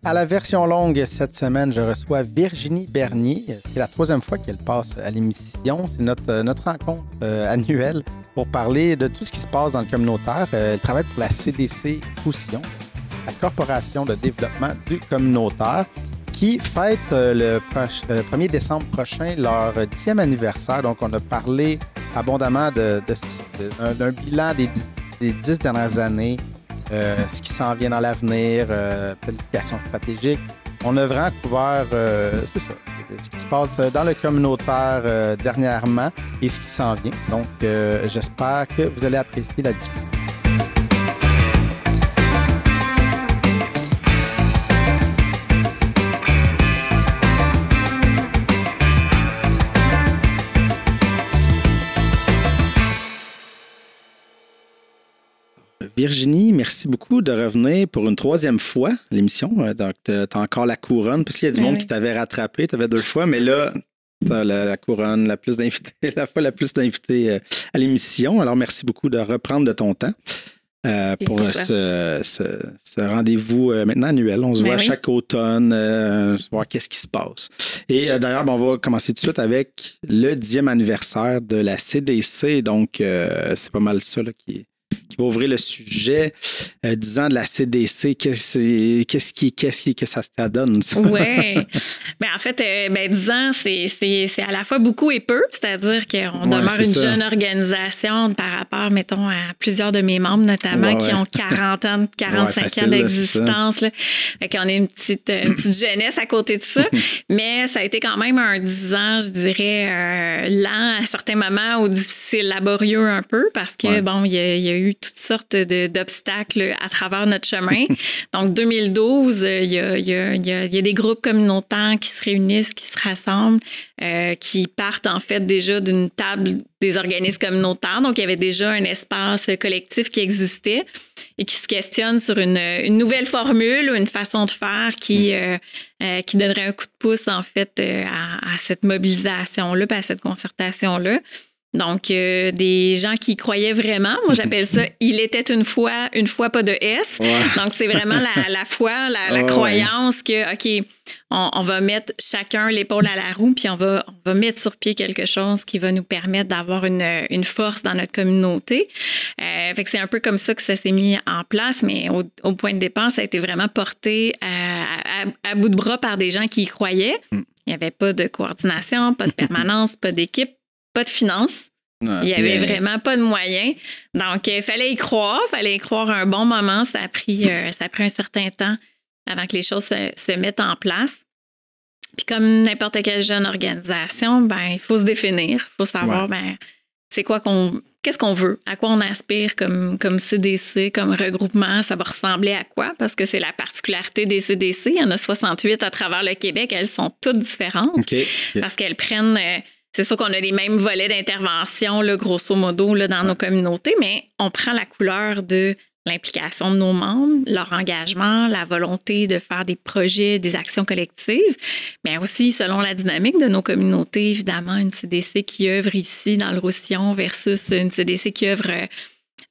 À la version longue, cette semaine, je reçois Virginie Bernier. C'est la 3e fois qu'elle passe à l'émission. C'est notre rencontre annuelle pour parler de tout ce qui se passe dans le communautaire. Elle travaille pour la CDC Roussillon, la Corporation de développement du communautaire, qui fête le 1er décembre prochain leur 10e anniversaire. Donc, on a parlé abondamment d'un bilan des 10 dernières années, ce qui s'en vient dans l'avenir, planification stratégique. On a vraiment couvert, c'est ça, ce qui se passe dans le communautaire dernièrement et ce qui s'en vient. Donc, j'espère que vous allez apprécier la discussion. Virginie, merci beaucoup de revenir pour une 3e fois à l'émission. Donc, tu as encore la couronne, parce qu'il y a du monde qui t'avait rattrapé. Tu avais 2 fois, mais là, tu as la couronne, la fois la plus d'invités à l'émission. Alors, merci beaucoup de reprendre de ton temps pour ce rendez-vous maintenant annuel. On se voit chaque automne, voir qu'est-ce qui se passe. Et d'ailleurs, on va commencer tout de suite avec le 10e anniversaire de la CDC. Donc, c'est pas mal ça là, qui va ouvrir le sujet. 10 ans de la CDC, qu'est-ce que ça te donne, ça? Oui. Ben, en fait, 10 ans, c'est à la fois beaucoup et peu. C'est-à-dire qu'on demeure une jeune organisation par rapport, mettons, à plusieurs de mes membres, notamment, qui ont 40 ans, 45 ans d'existence. Là. Fait qu'on est une petite jeunesse à côté de ça. Mais ça a été quand même un 10 ans, je dirais, lent à certains moments ou difficile, laborieux un peu, parce que, bon, il y a eu toutes sortes d'obstacles à travers notre chemin. Donc, 2012, il y a des groupes communautaires qui se réunissent, qui se rassemblent, qui partent en fait déjà d'une table des organismes communautaires. Donc, il y avait déjà un espace collectif qui existait et qui se questionne sur une nouvelle formule ou une façon de faire qui donnerait un coup de pouce en fait à cette mobilisation-là, puis à cette concertation-là. Donc, des gens qui y croyaient vraiment. Moi, j'appelle ça « il était une fois pas de S ». Donc, c'est vraiment la foi, la croyance que, OK, on va mettre chacun l'épaule à la roue, puis on va mettre sur pied quelque chose qui va nous permettre d'avoir une force dans notre communauté. Fait que c'est un peu comme ça que ça s'est mis en place, mais au point de départ, ça a été vraiment porté à bout de bras par des gens qui y croyaient. Il n'y avait pas de coordination, pas de permanence, pas d'équipe, pas de finances. Il n'y avait vraiment pas de moyens. Donc, il fallait y croire un bon moment. Ça a pris un certain temps avant que les choses se mettent en place. Puis comme n'importe quelle jeune organisation, ben il faut se définir. Il faut savoir c'est quoi qu'est-ce qu'on veut, à quoi on aspire comme CDC, comme regroupement, ça va ressembler à quoi? Parce que c'est la particularité des CDC. Il y en a 68 à travers le Québec. Elles sont toutes différentes parce qu'elles prennent... c'est sûr qu'on a les mêmes volets d'intervention, là, grosso modo, là, dans nos communautés, mais on prend la couleur de l'implication de nos membres, leur engagement, la volonté de faire des projets, des actions collectives, mais aussi selon la dynamique de nos communautés, évidemment, une CDC qui œuvre ici dans le Roussillon versus une CDC qui œuvre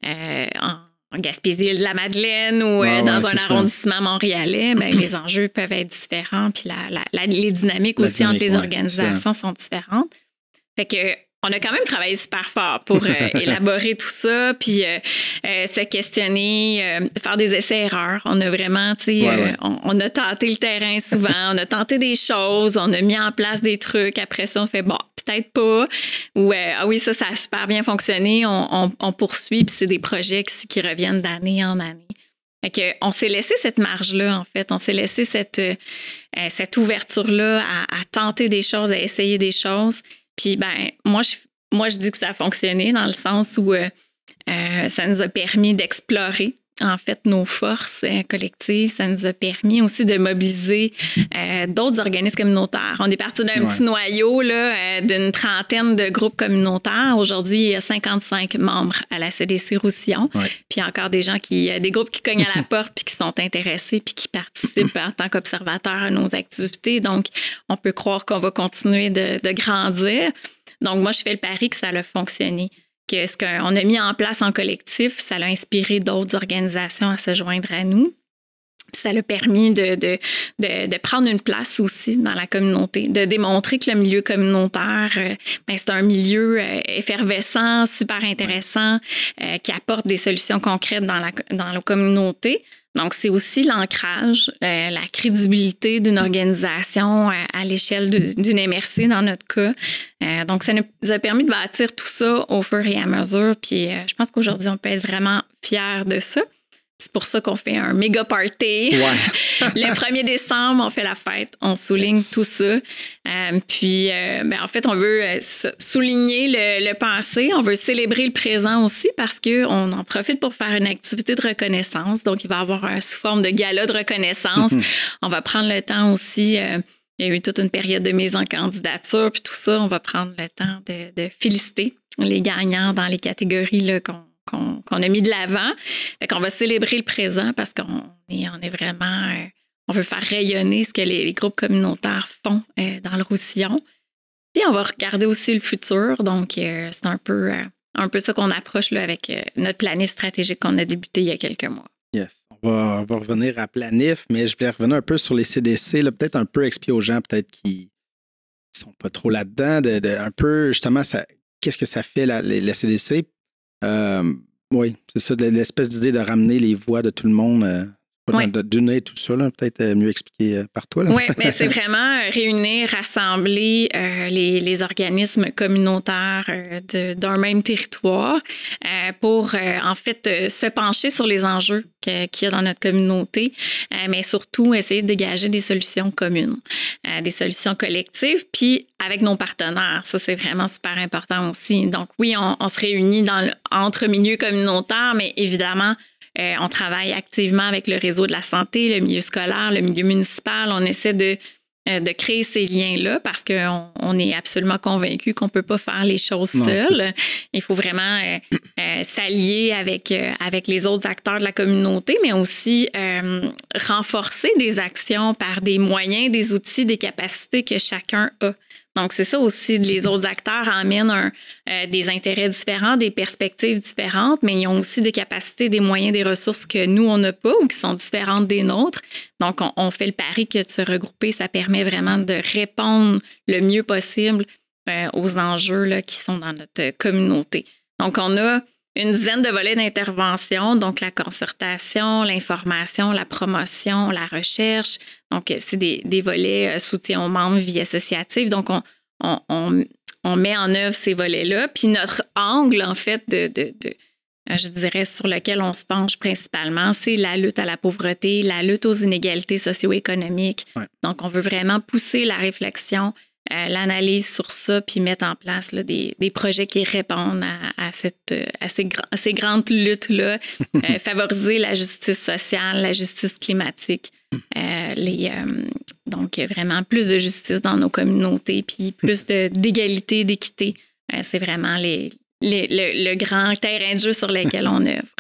en Gaspésie-de-la-Madeleine ou dans un arrondissement montréalais, ben, les enjeux peuvent être différents, puis les dynamiques aussi entre les organisations sont différentes. Fait que on a quand même travaillé super fort pour élaborer tout ça, puis se questionner, faire des essais-erreurs. On a vraiment, tu sais, on a tâté le terrain souvent, on a tenté des choses, on a mis en place des trucs. Après ça, on fait bon, peut-être pas. Ou ah oui, ça a super bien fonctionné. On poursuit, puis c'est des projets qui reviennent d'année en année. Fait que on s'est laissé cette marge-là, en fait. On s'est laissé cette ouverture-là à tenter des choses, à essayer des choses. Puis, ben, moi, je dis que ça a fonctionné dans le sens où ça nous a permis d'explorer, en fait, nos forces collectives. Ça nous a permis aussi de mobiliser d'autres organismes communautaires. On est parti d'un petit noyau là, d'une trentaine de groupes communautaires. Aujourd'hui, il y a 55 membres à la CDC Roussillon. Puis, il y a encore des groupes qui cognent à la porte puis qui sont intéressés puis qui participent en tant qu'observateurs à nos activités. Donc, on peut croire qu'on va continuer de grandir. Donc, moi, je fais le pari que ça a fonctionné. Que ce qu'on a mis en place en collectif, ça a inspiré d'autres organisations à se joindre à nous. Puis ça l'a permis de prendre une place aussi dans la communauté, de démontrer que le milieu communautaire, c'est un milieu effervescent, super intéressant, qui apporte des solutions concrètes dans la communauté. Donc, c'est aussi l'ancrage, la crédibilité d'une organisation à l'échelle d'une MRC dans notre cas. Donc, ça nous a permis de bâtir tout ça au fur et à mesure. Puis, je pense qu'aujourd'hui, on peut être vraiment fiers de ça. C'est pour ça qu'on fait un méga party. Ouais. Le 1er décembre, on fait la fête, on souligne tout ça. Puis, en fait, on veut souligner le passé, on veut célébrer le présent aussi parce qu'on en profite pour faire une activité de reconnaissance. Donc, il va y avoir sous forme de gala de reconnaissance. On va prendre le temps aussi. Il y a eu toute une période de mise en candidature, puis tout ça, on va prendre le temps de féliciter les gagnants dans les catégories là, qu'on a mis de l'avant. Fait qu'on va célébrer le présent parce qu'on est vraiment... on veut faire rayonner ce que les groupes communautaires font dans le Roussillon. Puis on va regarder aussi le futur. Donc, c'est un peu ça qu'on approche là, avec notre planif stratégique qu'on a débuté il y a quelques mois. Yes. On va revenir à planif, mais je voulais revenir un peu sur les CDC, là, peut-être un peu expliquer aux gens peut-être qui sont pas trop là-dedans, un peu justement, qu'est-ce que ça fait la CDC? Oui, c'est ça, l'espèce d'idée de ramener les voix de tout le monde, d'unir tout ça, là, peut-être mieux expliqué par toi. Oui, mais c'est vraiment réunir, rassembler les organismes communautaires d'un même territoire pour, en fait, se pencher sur les enjeux qu'il y a dans notre communauté, mais surtout essayer de dégager des solutions communes, des solutions collectives, puis avec nos partenaires. Ça, c'est vraiment super important aussi. Donc, oui, on se réunit entre milieux communautaires, mais évidemment, on travaille activement avec le réseau de la santé, le milieu scolaire, le milieu municipal. On essaie de créer ces liens-là parce qu'on est absolument convaincus qu'on ne peut pas faire les choses seuls. Il faut vraiment s'allier avec les autres acteurs de la communauté, mais aussi renforcer des actions par des moyens, des outils, des capacités que chacun a. Donc, c'est ça aussi, les autres acteurs amènent des intérêts différents, des perspectives différentes, mais ils ont aussi des capacités, des moyens, des ressources que nous, on n'a pas ou qui sont différentes des nôtres. Donc, on fait le pari que de se regrouper, ça permet vraiment de répondre le mieux possible aux enjeux là, qui sont dans notre communauté. Donc, on a une dizaine de volets d'intervention, donc la concertation, l'information, la promotion, la recherche. Donc, c'est des volets soutien aux membres, vie associative. Donc, on met en œuvre ces volets-là. Puis notre angle, en fait, je dirais, sur lequel on se penche principalement, c'est la lutte à la pauvreté, la lutte aux inégalités socio-économiques. Ouais. Donc, on veut vraiment pousser la réflexion, l'analyse sur ça, puis mettre en place là, des projets qui répondent à ces grandes luttes-là, favoriser la justice sociale, la justice climatique, donc vraiment plus de justice dans nos communautés, puis plus d'égalité, d'équité. C'est vraiment le grand terrain de jeu sur lequel on œuvre.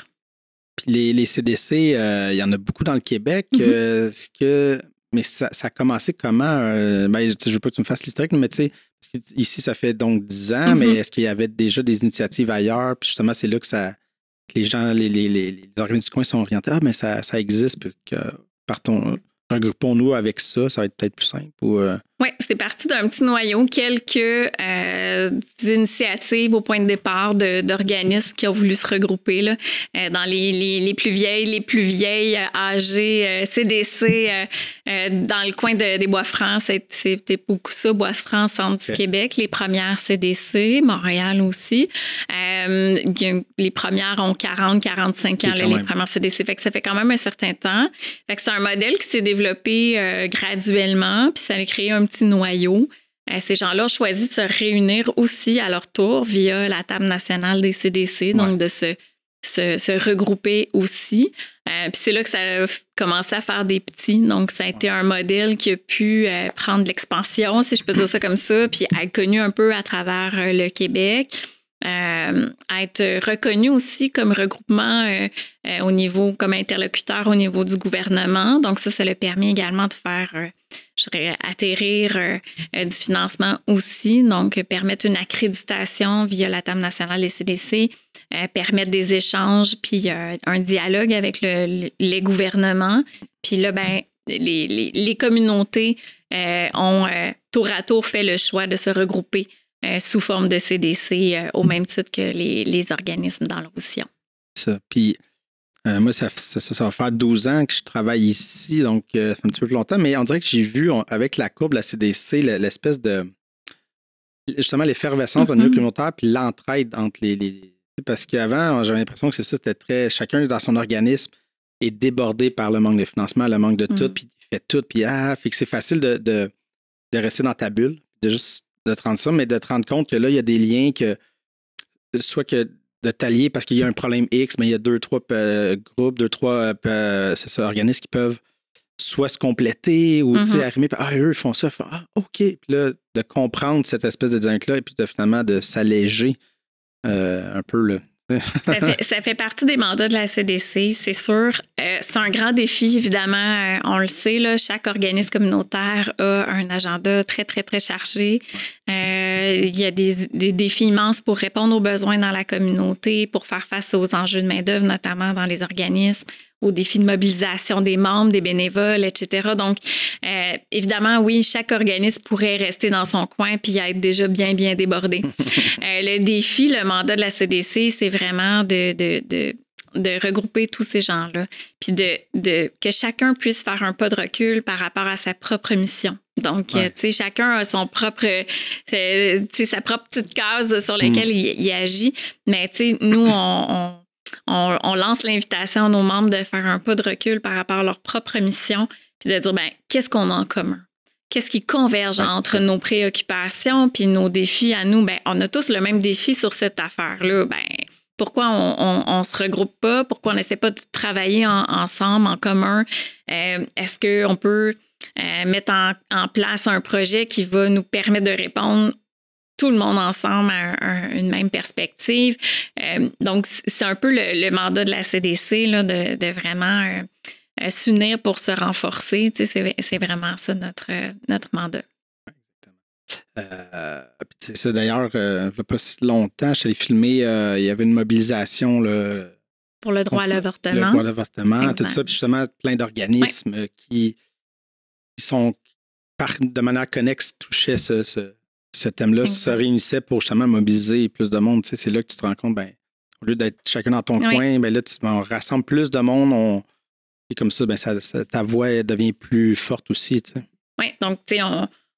Puis les CDC, il y en a beaucoup dans le Québec. Mais ça a commencé comment? Je ne veux pas que tu me fasses l'historique, mais tu sais, ici, ça fait donc 10 ans, mais est-ce qu'il y avait déjà des initiatives ailleurs? Puis justement, c'est là que les gens, les organismes du coin sont orientés. Ah, mais ça existe, puis regroupons-nous avec ça, ça va être peut-être plus simple. Oui, c'est parti d'un petit noyau, quelques initiatives au point de départ d'organismes qui ont voulu se regrouper là, dans les plus vieilles âgées CDC dans le coin des Bois-Francs. C'était beaucoup ça, Bois-Francs, centre du Québec, les premières CDC, Montréal aussi. Les premières ont 40, 45 ans, les premières CDC. Fait que ça fait quand même un certain temps. Fait que c'est un modèle qui s'est développé graduellement, puis ça a créé un petit noyau. Ces gens-là ont choisi de se réunir aussi à leur tour via la table nationale des CDC, donc de se regrouper aussi. Puis c'est là que ça a commencé à faire des petits. Donc, ça a été un modèle qui a pu prendre de l'expansion, si je peux dire ça comme ça, puis être connu un peu à travers le Québec. Être reconnu aussi comme regroupement comme interlocuteur au niveau du gouvernement. Donc ça l'a permis également de faire, je atterrir du financement aussi. Donc, permettre une accréditation via la Table nationale et CDC, permettre des échanges, puis un dialogue avec les gouvernements. Puis là, ben, les communautés ont tour à tour fait le choix de se regrouper sous forme de CDC au même titre que les organismes dans leur mission. Ça. Puis, moi, ça va faire 12 ans que je travaille ici, donc ça fait un petit peu plus longtemps, mais on dirait que j'ai vu avec la courbe de la CDC l'espèce de, justement, l'effervescence dans le milieu communautaire puis l'entraide entre les... Parce qu'avant, j'avais l'impression que c'est ça, c'était très... Chacun dans son organisme est débordé par le manque de financement, le manque de tout, puis il fait tout, puis fait que c'est facile de rester dans ta bulle, de juste de te rendre ça, mais de te rendre compte que là, il y a des liens que, soit que de t'allier parce qu'il y a un problème X, mais il y a 2-3 groupes, 2-3 c'est ça, organismes qui peuvent soit se compléter ou arriver, eux font ça, OK. Puis là, de comprendre cette espèce de dynamique-là et puis finalement de s'alléger un peu là. Ça fait partie des mandats de la CDC, c'est sûr. C'est un grand défi, évidemment. On le sait, là, chaque organisme communautaire a un agenda très, très, très chargé. Il y a des défis immenses pour répondre aux besoins dans la communauté, pour faire face aux enjeux de main-d'œuvre, notamment dans les organismes, aux défis de mobilisation des membres, des bénévoles, etc. Donc, évidemment, oui, chaque organisme pourrait rester dans son coin puis être déjà bien, bien débordé. Le défi, le mandat de la CDC, c'est vraiment de regrouper tous ces gens-là puis que chacun puisse faire un pas de recul par rapport à sa propre mission. Donc, tu sais, chacun a son propre, sa propre petite case sur laquelle il agit. Mais, tu sais, nous, on lance l'invitation à nos membres de faire un pas de recul par rapport à leur propre mission puis de dire, ben qu'est-ce qu'on a en commun? Qu'est-ce qui converge entre nos préoccupations puis nos défis à nous? Ben on a tous le même défi sur cette affaire-là. Ben pourquoi on se regroupe pas? Pourquoi on n'essaie pas de travailler ensemble, en commun? Est-ce qu'on peut mettre en place un projet qui va nous permettre de répondre tout le monde ensemble à une même perspective. Donc, c'est un peu le mandat de la CDC là, de vraiment s'unir pour se renforcer. Tu sais, c'est vraiment ça notre mandat. C'est ça, d'ailleurs, il n'y a pas si longtemps, je suis allé filmer, il y avait une mobilisation là, pour le droit à l'avortement. Le droit à l'avortement, tout ça, puis justement, plein d'organismes qui sont, de manière connexe, touchaient ce thème-là, se réunissaient pour justement mobiliser plus de monde. Tu sais, c'est là que tu te rends compte, ben, au lieu d'être chacun dans ton coin, ben là, on rassemble plus de monde, et comme ça, ben, ta voix devient plus forte aussi. Tu sais. Oui, donc, tu sais,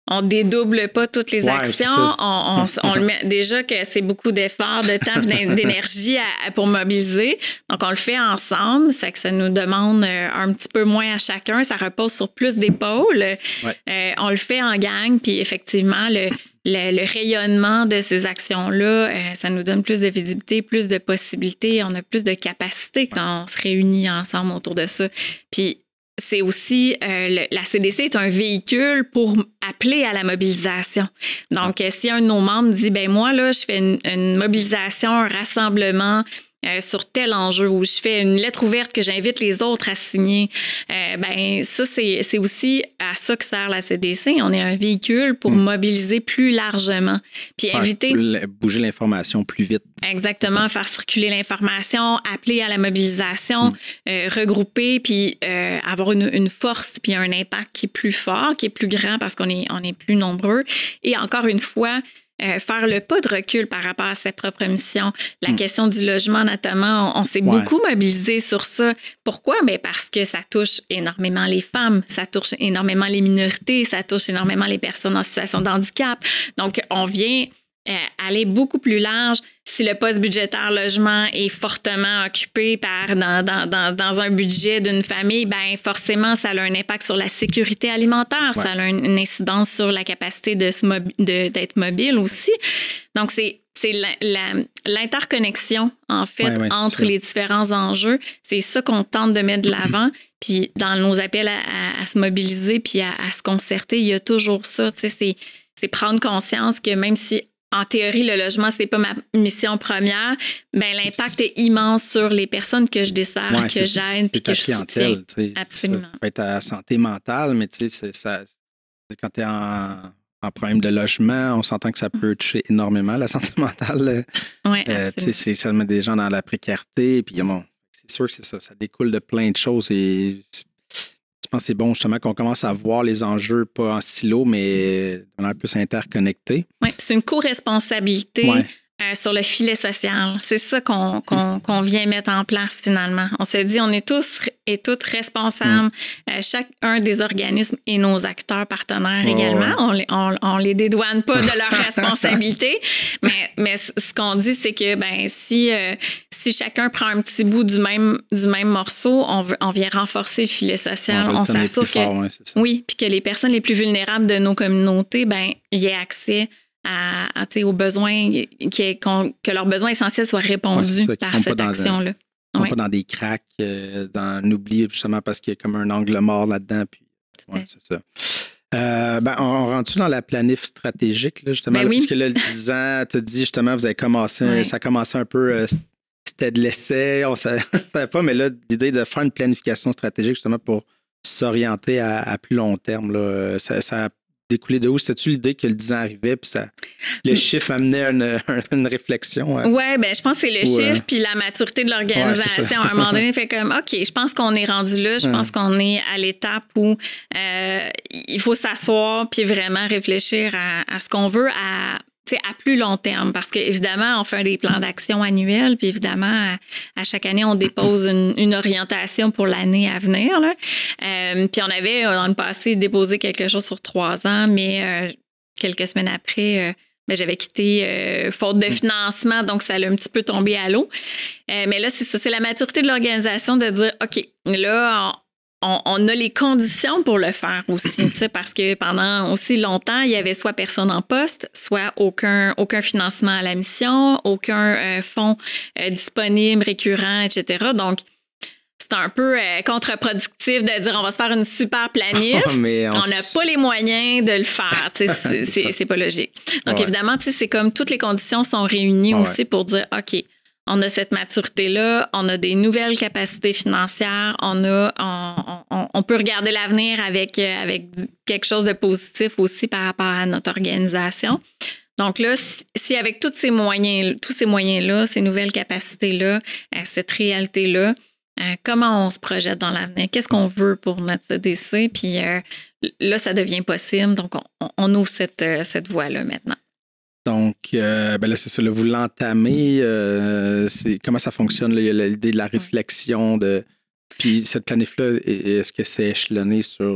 on dédouble pas toutes les actions. On le met déjà que c'est beaucoup d'efforts, de temps, d'énergie pour mobiliser. Donc, on le fait ensemble. C'est que ça nous demande un petit peu moins à chacun. Ça repose sur plus d'épaules. On le fait en gang. Puis, effectivement, le rayonnement de ces actions-là, ça nous donne plus de visibilité, plus de possibilités. On a plus de capacité quand on se réunit ensemble autour de ça. Puis, c'est aussi, la CDC est un véhicule pour appeler à la mobilisation. Donc, si un de nos membres dit, ben moi, là, je fais une mobilisation, un rassemblement sur tel enjeu, ou je fais une lettre ouverte que j'invite les autres à signer, ben ça, c'est aussi à ça que sert la CDC. On est un véhicule pour mobiliser plus largement. Puis inviter... Bouger l'information plus vite. Exactement, faire circuler l'information, appeler à la mobilisation, regrouper, puis avoir une force puis un impact qui est plus fort, qui est plus grand parce qu'on est plus nombreux. Et encore une fois, faire le pas de recul par rapport à sa propre mission. La question du logement, notamment, on s'est beaucoup mobilisé sur ça. Pourquoi? Bien parce que ça touche énormément les femmes, ça touche énormément les minorités, ça touche énormément les personnes en situation de handicap. Donc, on vient aller beaucoup plus large. Si le poste budgétaire logement est fortement occupé dans un budget d'une famille, ben forcément, ça a un impact sur la sécurité alimentaire. Ça a une incidence sur la capacité d'être mobile aussi. Donc, c'est l'interconnexion, en fait, entre les différents enjeux. C'est ça qu'on tente de mettre de l'avant. Puis, dans nos appels à se mobiliser puis à se concerter, il y a toujours ça. Tu sais, c'est prendre conscience que même si en théorie, le logement, c'est pas ma mission première, ben l'impact est immense sur les personnes que je dessers, que j'aide puis que je soutiens. Absolument. Ça peut être à la santé mentale, mais tu sais, quand tu es en problème de logement, on s'entend que ça peut toucher énormément la santé mentale. Oui, ça met des gens dans la précarité. Puis bon, c'est sûr que c'est ça. Ça découle de plein de choses. Et je pense que c'est bon justement qu'on commence à voir les enjeux, pas en silo, mais de manière plus interconnectée. Oui, c'est une co-responsabilité. Ouais. Sur le filet social. C'est ça qu'on vient mettre en place finalement. On s'est dit, on est tous et toutes responsables. Chacun des organismes et nos acteurs partenaires également. Ouais. On les dédouane pas de leur responsabilité. mais ce qu'on dit, c'est que si chacun prend un petit bout du même morceau, on vient renforcer le filet social. On s'assure que fort, ouais, oui, puis que les personnes les plus vulnérables de nos communautés, y aient accès aux besoins, que leurs besoins essentiels soient répondus par cette action-là. Ils ne sont pas dans des cracks, dans un oubli, justement, parce qu'il y a comme un angle mort là-dedans. Puis, c'est ça. On rentre dans la planif stratégique, là, justement, oui. Parce que là, le 10 ans, tu as dit, justement, vous avez commencé, ça a commencé un peu, c'était de l'essai, on ne savait pas, mais là, l'idée de faire une planification stratégique, justement, pour s'orienter à plus long terme, là, ça a découlé de où? C'était-tu l'idée que le 10 ans arrivait puis le chiffre amenait une réflexion? Oui, je pense que c'est le chiffre puis la maturité de l'organisation. À un moment donné, fait comme, OK, je pense qu'on est rendu là. Je pense qu'on est à l'étape où il faut s'asseoir puis vraiment réfléchir à ce qu'on veut à plus long terme, parce qu'évidemment, on fait des plans d'action annuels, puis évidemment, à chaque année, on dépose une orientation pour l'année à venir. Là. Puis on avait, dans le passé, déposé quelque chose sur 3 ans, mais quelques semaines après, j'avais quitté faute de financement, donc ça a un petit peu tombé à l'eau. Mais là, c'est ça, c'est la maturité de l'organisation de dire, OK, là, on a les conditions pour le faire aussi, parce que pendant aussi longtemps, il y avait soit personne en poste, soit aucun financement à la mission, aucun fonds disponible, récurrent, etc. Donc, c'est un peu contre-productif de dire on va se faire une super planif, mais on n'a pas les moyens de le faire. C'est pas logique. Donc, évidemment, c'est comme toutes les conditions sont réunies aussi pour dire, OK, on a cette maturité-là, on a des nouvelles capacités financières, on peut regarder l'avenir avec quelque chose de positif aussi par rapport à notre organisation. Donc là, si avec tous ces moyens-là, ces nouvelles capacités-là, cette réalité-là, comment on se projette dans l'avenir? Qu'est-ce qu'on veut pour notre CDC? Puis là, ça devient possible. Donc, on ouvre cette voie-là maintenant. Donc, là, c'est ça, là, vous l'entamez. Comment ça fonctionne? Là? Il y a l'idée de la réflexion. Puis cette planif-là, est-ce que c'est échelonné sur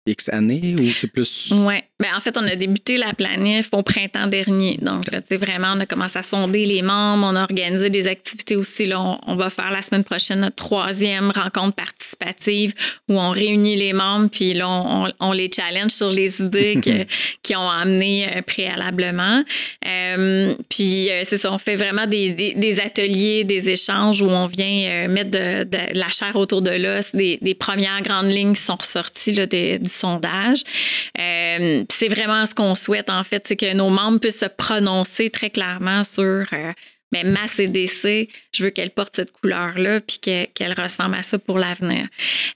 X années ou c'est plus... Oui. En fait, on a débuté la planif au printemps dernier. Donc, là, vraiment, on a commencé à sonder les membres. On a organisé des activités aussi. Là, on va faire la semaine prochaine notre 3e rencontre participative où on réunit les membres puis là, on les challenge sur les idées qu'ils ont amenées préalablement. Puis, c'est ça, on fait vraiment des ateliers, des échanges où on vient mettre de la chair autour de l'os, des premières grandes lignes qui sont ressorties là, du sondage. C'est vraiment ce qu'on souhaite, en fait, c'est que nos membres puissent se prononcer très clairement sur ma CDC, je veux qu'elle porte cette couleur-là puis qu'elle ressemble à ça pour l'avenir.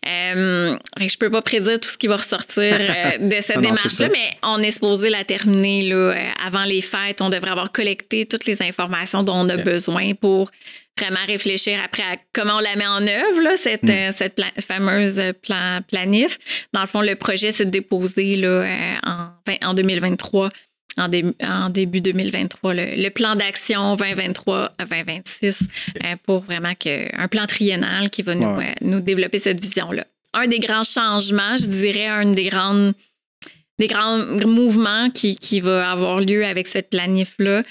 Je peux pas prédire tout ce qui va ressortir de cette démarche-là, mais on est supposé la terminer là, avant les fêtes. On devrait avoir collecté toutes les informations dont on a besoin pour vraiment réfléchir après à comment on la met en œuvre, là, cette fameuse planif. Dans le fond, le projet, c'est de déposer là, en 2023, en début 2023, le plan d'action 2023 à 2026 pour vraiment un plan triennal qui va nous développer cette vision-là. Un des grands changements, je dirais, un des grands mouvements qui va avoir lieu avec cette planif-là,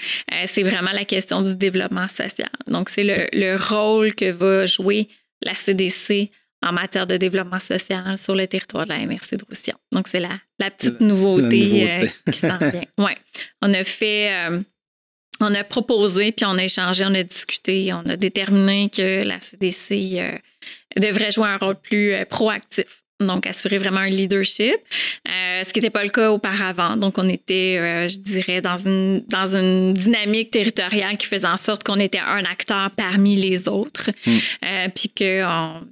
c'est vraiment la question du développement social. Donc, c'est le rôle que va jouer la CDC en matière de développement social sur le territoire de la MRC de Roussillon. Donc, c'est la petite nouveauté qui s'en vient. Oui. On a proposé, puis on a échangé, on a discuté, on a déterminé que la CDC devrait jouer un rôle plus proactif. Donc, assurer vraiment un leadership, ce qui n'était pas le cas auparavant. Donc, on était, je dirais, dans une dynamique territoriale qui faisait en sorte qu'on était un acteur parmi les autres. Puis que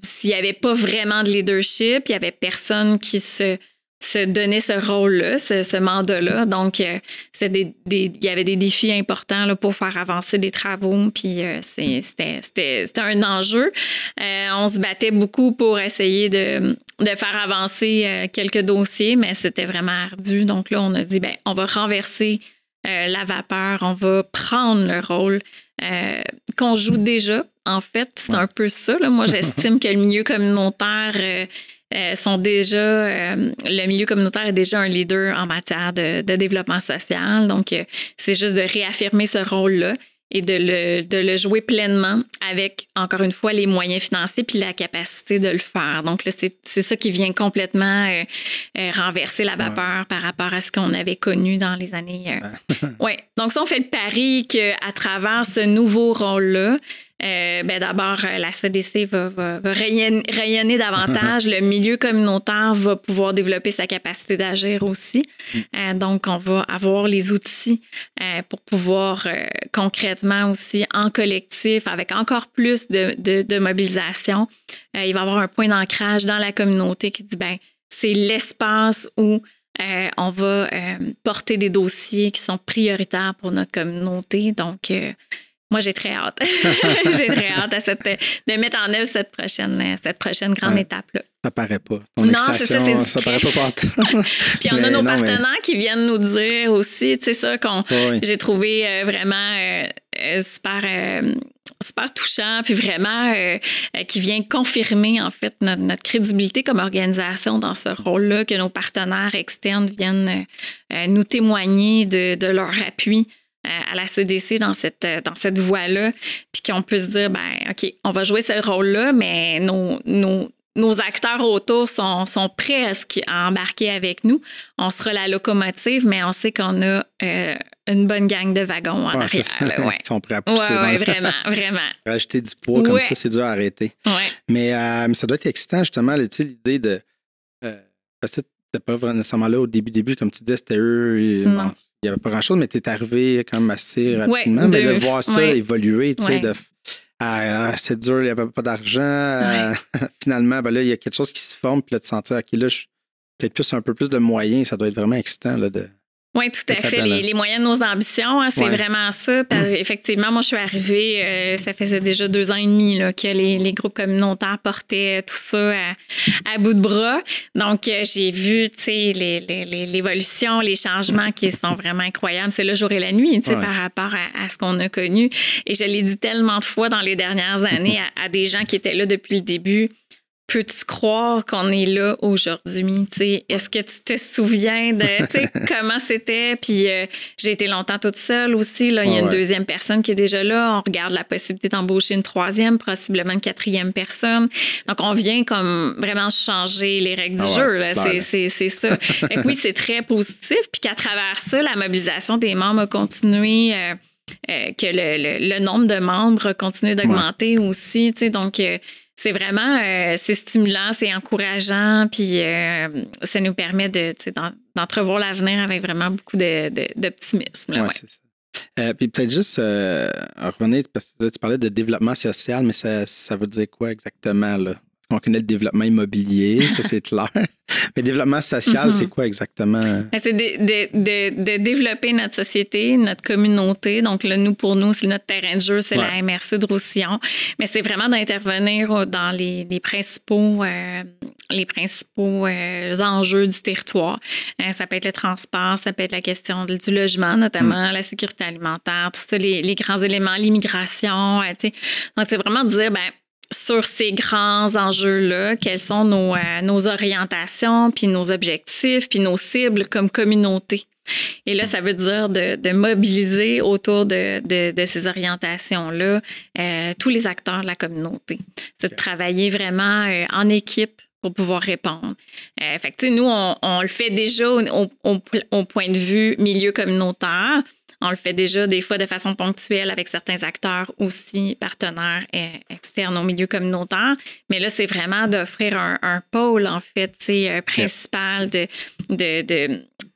s'il n'y avait pas vraiment de leadership, il n'y avait personne qui se se donner ce rôle-là, ce mandat-là. Donc, il y avait des défis importants là, pour faire avancer des travaux, puis c'était un enjeu. On se battait beaucoup pour essayer de faire avancer quelques dossiers, mais c'était vraiment ardu. Donc là, on a dit, on va renverser la vapeur, on va prendre le rôle qu'on joue déjà. En fait, c'est un peu ça. Là. Moi, j'estime que le milieu communautaire le milieu communautaire est déjà un leader en matière de développement social. Donc, c'est juste de réaffirmer ce rôle-là et de le jouer pleinement avec, encore une fois, les moyens financiers puis la capacité de le faire. Donc, là, c'est ça qui vient complètement renverser la vapeur par rapport à ce qu'on avait connu dans les années... Ouais. Donc, ça, on fait le pari qu'à travers ce nouveau rôle-là, d'abord, la CDC va rayonner davantage. Le milieu communautaire va pouvoir développer sa capacité d'agir aussi. Donc, on va avoir les outils pour pouvoir concrètement aussi en collectif, avec encore plus de mobilisation. Il va y avoir un point d'ancrage dans la communauté qui dit, c'est l'espace où on va porter des dossiers qui sont prioritaires pour notre communauté. Donc, moi, j'ai très hâte. J'ai très hâte de mettre en œuvre cette prochaine grande étape-là. Ça paraît pas. Non, c'est ça, c'est discret. Ça paraît pas. Puis on a nos partenaires qui viennent nous dire aussi, tu sais ça, j'ai trouvé vraiment super touchant, puis vraiment qui vient confirmer en fait notre crédibilité comme organisation dans ce rôle-là, que nos partenaires externes viennent nous témoigner de leur appui à la CDC dans cette voie-là, puis qu'on peut se dire, OK, on va jouer ce rôle-là, mais nos acteurs autour sont prêts à embarquer avec nous. On sera la locomotive, mais on sait qu'on a une bonne gang de wagons en arrière. Ils sont prêts à pousser. Oui, vraiment, vraiment. Rajouter du poids comme ça, c'est dur à arrêter. Ouais. Mais ça doit être excitant, justement, l'idée de... parce que tu n'étais pas nécessairement là au début, comme tu disais, c'était eux... il n'y avait pas grand-chose, mais tu es arrivé quand même assez rapidement. Mais de voir ça évoluer, tu sais, c'est dur, il n'y avait pas d'argent. Finalement, là, il y a quelque chose qui se forme, puis là, de sentir, OK, là, peut-être un peu plus de moyens, ça doit être vraiment excitant là, de... Oui, tout à fait. Les moyens de nos ambitions, c'est vraiment ça. Effectivement, moi, je suis arrivée, ça faisait déjà 2 ans et demi là, que les groupes communautaires portaient tout ça à bout de bras. Donc, j'ai vu l'évolution, les changements qui sont vraiment incroyables. C'est le jour et la nuit par rapport à ce qu'on a connu. Et je l'ai dit tellement de fois dans les dernières années à des gens qui étaient là depuis le début. Peux-tu croire qu'on est là aujourd'hui? Est-ce que tu te souviens de comment c'était? Puis j'ai été longtemps toute seule aussi. Là. Il y a une 2e personne qui est déjà là. On regarde la possibilité d'embaucher une 3e, possiblement une 4e personne. Donc, on vient comme vraiment changer les règles du jeu. Là. C'est ça. Fait que oui, c'est très positif. Puis qu'à travers ça, la mobilisation des membres a continué... que le nombre de membres continue d'augmenter aussi. Donc... c'est vraiment c'est stimulant, c'est encourageant, puis ça nous permet d'entrevoir l'avenir avec vraiment beaucoup d'optimisme. Oui, c'est ça. Puis peut-être juste revenir, parce que là, tu parlais de développement social, mais ça veut dire quoi exactement, là? On connaît le développement immobilier, ça c'est clair. Mais développement social, c'est quoi exactement? C'est de développer notre société, notre communauté. Donc là, pour nous, c'est notre terrain de jeu, c'est la MRC de Roussillon. Mais c'est vraiment d'intervenir dans les principaux enjeux du territoire. Ça peut être le transport, ça peut être la question du logement, notamment la sécurité alimentaire, tout ça, les grands éléments, l'immigration. Donc, c'est vraiment de dire, sur ces grands enjeux-là, quelles sont nos orientations, puis nos objectifs, puis nos cibles comme communauté. Et là, ça veut dire de mobiliser autour de ces orientations-là tous les acteurs de la communauté. C'est de travailler vraiment en équipe pour pouvoir répondre. Fait que, nous, on le fait déjà au point de vue milieu communautaire. On le fait déjà des fois de façon ponctuelle avec certains acteurs aussi partenaires externes au milieu communautaire. Mais là, c'est vraiment d'offrir un pôle, en fait, principal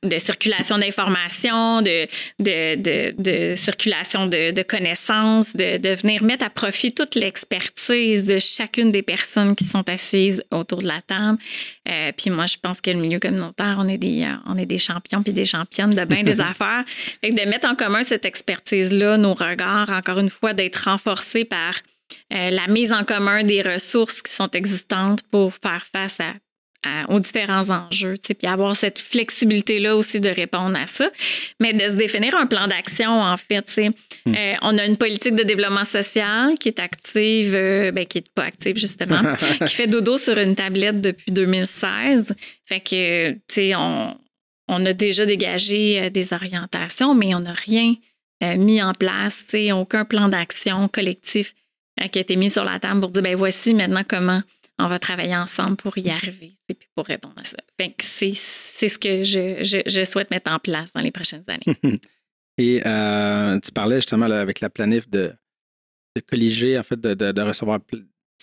de circulation d'informations, de circulation de connaissances, de venir mettre à profit toute l'expertise de chacune des personnes qui sont assises autour de la table. Puis moi, je pense que le milieu communautaire, on est des champions puis des championnes de bien des affaires. Fait que de mettre en commun cette expertise-là, nos regards, encore une fois, d'être renforcés par la mise en commun des ressources qui sont existantes pour faire face aux différents enjeux, puis avoir cette flexibilité-là aussi de répondre à ça, mais de se définir un plan d'action, en fait. On a une politique de développement social qui est active, qui n'est pas active, justement, qui fait dodo sur une tablette depuis 2016. Fait que, on a déjà dégagé des orientations, mais on n'a rien mis en place, aucun plan d'action collectif qui a été mis sur la table pour dire, voici maintenant comment on va travailler ensemble pour y arriver et puis pour répondre à ça. Fait que c'est ce que je souhaite mettre en place dans les prochaines années. Et tu parlais justement là, avec la planif de colliger, en fait, de recevoir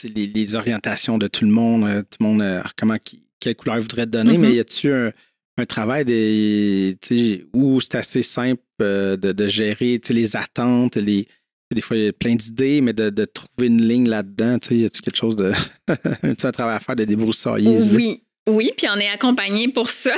les orientations de tout le monde, quelle couleur voudrait te donner, mais y a-tu un travail où c'est assez simple de gérer les attentes, des fois, il y a plein d'idées, mais de trouver une ligne là-dedans, y a-t-il quelque chose de... un travail à faire de débroussailler? Oui, puis on est accompagné pour ça.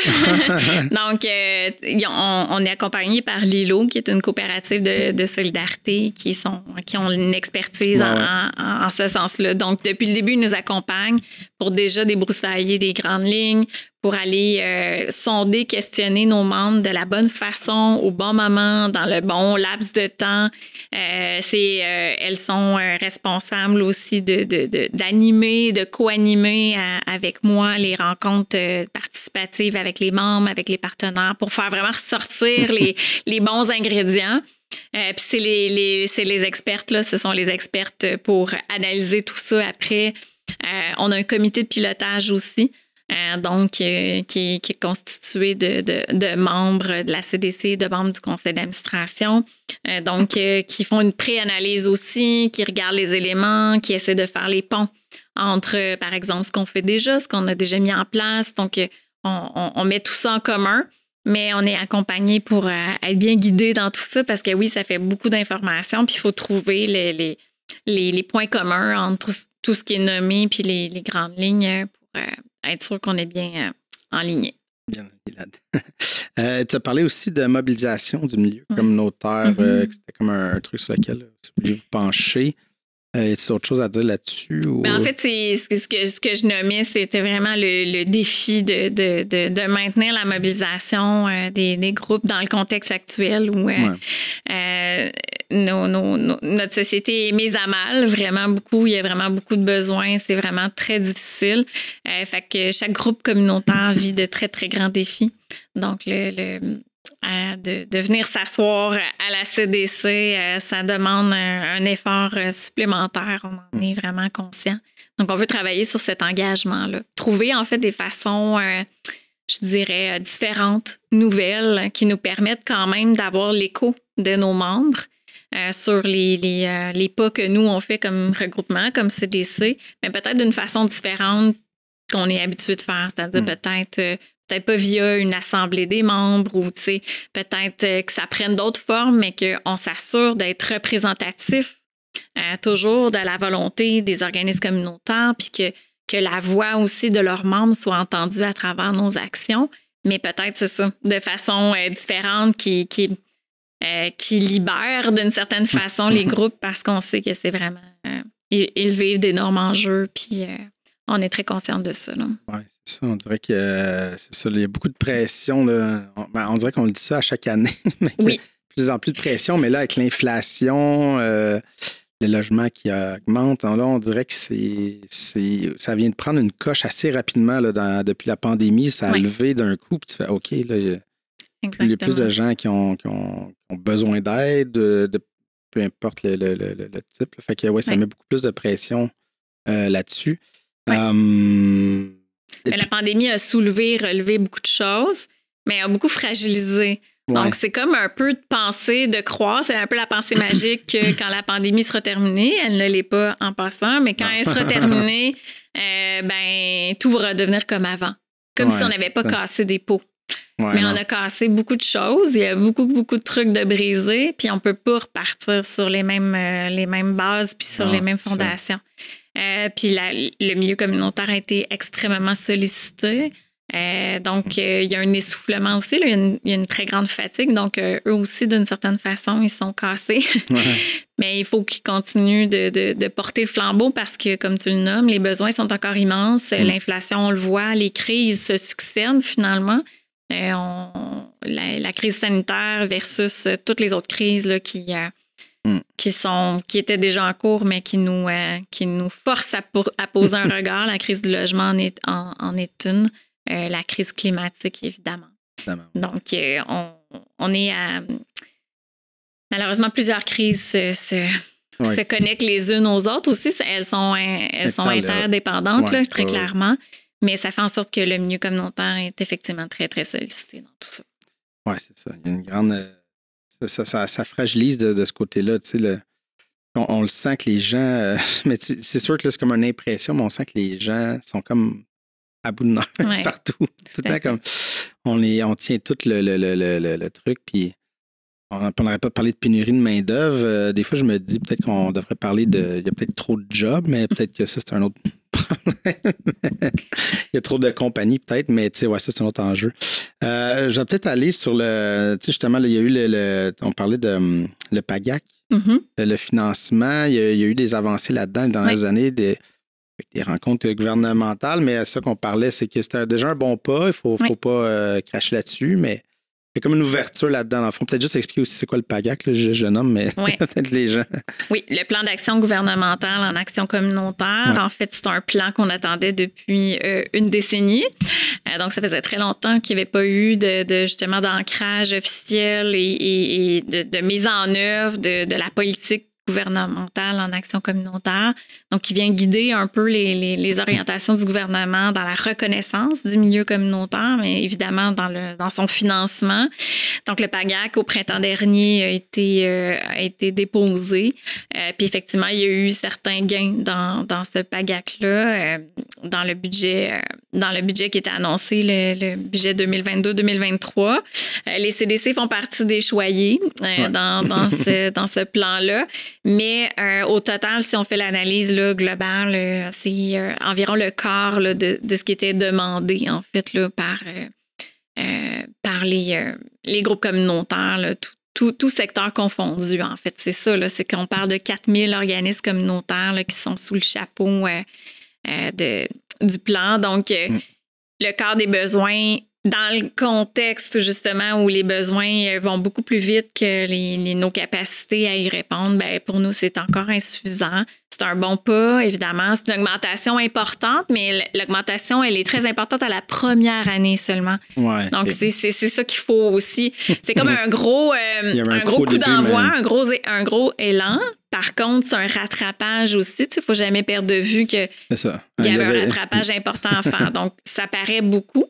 Donc, on est accompagné par Lilo, qui est une coopérative de solidarité qui ont une expertise en ce sens-là. Donc, depuis le début, ils nous accompagnent pour déjà débroussailler des grandes lignes, pour aller sonder, questionner nos membres de la bonne façon, au bon moment, dans le bon laps de temps. Elles sont responsables aussi d'animer, de co-animer avec moi les rencontres participatives avec les membres, avec les partenaires, pour faire vraiment ressortir les bons ingrédients. Puis c'est les expertes, là, ce sont les expertes pour analyser tout ça après. On a un comité de pilotage aussi. Qui est constitué de membres de la CDC, de membres du conseil d'administration, qui font une pré-analyse aussi, qui regardent les éléments, qui essaient de faire les ponts entre, par exemple, ce qu'on fait déjà, ce qu'on a déjà mis en place. Donc, on met tout ça en commun, mais on est accompagné pour être bien guidé dans tout ça parce que oui, ça fait beaucoup d'informations, puis il faut trouver les points communs entre tout ce qui est nommé puis les grandes lignes pour être sûr qu'on est bien enligné. Bien, tu as parlé aussi de mobilisation du milieu communautaire, que c'était comme un truc sur lequel vous vouliez vous pencher. Y a-t-il autre chose à dire là-dessus? Ou... En fait, ce que je nommais, c'était vraiment le défi de maintenir la mobilisation des groupes dans le contexte actuel où notre société est mise à mal, vraiment beaucoup. Il y a vraiment beaucoup de besoins. C'est vraiment très difficile. Fait que chaque groupe communautaire vit de très, très grands défis. Donc, de venir s'asseoir à la CDC, ça demande un effort supplémentaire. On en est vraiment conscient. Donc, on veut travailler sur cet engagement-là. Trouver, en fait, des façons, je dirais, différentes, nouvelles, qui nous permettent quand même d'avoir l'écho de nos membres sur les pas que nous, on fait comme regroupement, comme CDC, mais peut-être d'une façon différente qu'on est habitué de faire. C'est-à-dire peut-être pas via une assemblée des membres ou peut-être que ça prenne d'autres formes, mais qu'on s'assure d'être représentatif toujours de la volonté des organismes communautaires, puis que la voix aussi de leurs membres soit entendue à travers nos actions, mais peut-être, c'est ça, de façon différente qui libère d'une certaine façon les groupes parce qu'on sait que c'est vraiment... ils vivent d'énormes enjeux, puis... on est très conscient de ça. Oui, c'est ça. On dirait que c'est ça. Il y a beaucoup de pression. Là. On dirait qu'on le dit ça à chaque année. Mais oui. De plus en plus de pression. Mais là, avec l'inflation, les logements qui augmentent, là, on dirait que ça vient de prendre une coche assez rapidement là, depuis la pandémie. Ça a levé d'un coup. Puis tu fais OK, là, il y a plus de gens qui ont besoin d'aide, peu importe le type. Fait que ça met beaucoup plus de pression là-dessus. La pandémie a relevé beaucoup de choses, mais a beaucoup fragilisé. Donc, c'est comme un peu de pensée de croire. C'est un peu la pensée magique que quand la pandémie sera terminée, elle ne l'est pas en passant, mais quand elle sera terminée, tout va redevenir comme avant. Comme si on n'avait pas cassé des pots. Mais on a cassé beaucoup de choses. Il y a beaucoup de trucs de brisés. Puis on ne peut pas repartir sur les mêmes bases puis sur les mêmes fondations. Puis le milieu communautaire a été extrêmement sollicité. Donc, il y a un essoufflement aussi. Là. Il y a une très grande fatigue. Donc, eux aussi, d'une certaine façon, ils sont cassés. Mais il faut qu'ils continuent de porter le flambeau parce que, comme tu le nommes, les besoins sont encore immenses. L'inflation, on le voit. Les crises se succèdent finalement. La crise sanitaire versus toutes les autres crises là, qui étaient déjà en cours, mais qui nous forcent à poser un regard. La crise du logement en est une. La crise climatique, évidemment. Donc, on est à... Malheureusement, plusieurs crises se connectent les unes aux autres aussi. Elles sont interdépendantes, là, très clairement. Mais ça fait en sorte que le milieu communautaire est effectivement très, très sollicité dans tout ça. Oui, c'est ça. Il y a une grande... Ça fragilise de ce côté-là. Tu sais, on le sent que les gens... mais c'est sûr que là, c'est comme une impression, mais on sent que les gens sont comme à bout de nerfs partout. Tout le temps comme... On tient tout le truc, puis on n'aurait pas parlé de pénurie de main-d'œuvre. Des fois, je me dis peut-être qu'on devrait parler de... Il y a peut-être trop de jobs, mais peut-être que ça, c'est un autre problème. Il y a trop de compagnies, peut-être, mais tu sais, ça, c'est un autre enjeu. Je vais peut-être aller sur le... Tu sais, justement, là, il y a eu on parlait de le PAGAC, le financement. Il y a eu des avancées là-dedans dans les années, des rencontres gouvernementales, mais ça qu'on parlait, c'est que c'était déjà un bon pas. Il ne faut pas cracher là-dessus, mais il y a comme une ouverture là-dedans. Dans le fond, peut-être juste expliquer aussi c'est quoi le PAGAC, là, je nomme, mais peut-être les gens. Oui, le plan d'action gouvernementale en action communautaire. En fait, c'est un plan qu'on attendait depuis une décennie. Donc, ça faisait très longtemps qu'il n'y avait pas eu justement d'ancrage officiel et de mise en œuvre de la politique gouvernementale en action communautaire. Donc, qui vient guider un peu les orientations du gouvernement dans la reconnaissance du milieu communautaire, mais évidemment dans son financement. Donc, le PAGAC, au printemps dernier, a été déposé. Puis, effectivement, il y a eu certains gains dans ce PAGAC-là, dans le budget qui était annoncé, le budget 2022-2023. Les CDC font partie des choyés dans ce plan-là. Mais au total, si on fait l'analyse là, globale, c'est environ le quart là, de ce qui était demandé, en fait, là, par les groupes communautaires, là, tout secteur confondu, en fait. C'est ça, là, c'est qu'on parle de 4000 organismes communautaires là, qui sont sous le chapeau du plan. Donc, le quart des besoins, dans le contexte, justement, où les besoins vont beaucoup plus vite que nos capacités à y répondre, bien, pour nous, c'est encore insuffisant. C'est un bon pas, évidemment. C'est une augmentation importante, mais l'augmentation, elle est très importante à la première année seulement. Ouais, donc, c'est ça qu'il faut aussi. C'est comme un gros coup d'envoi, un gros élan. Par contre, c'est un rattrapage aussi. Il ne faut jamais perdre de vue qu'il y avait un rattrapage important à faire. Donc, ça paraît beaucoup.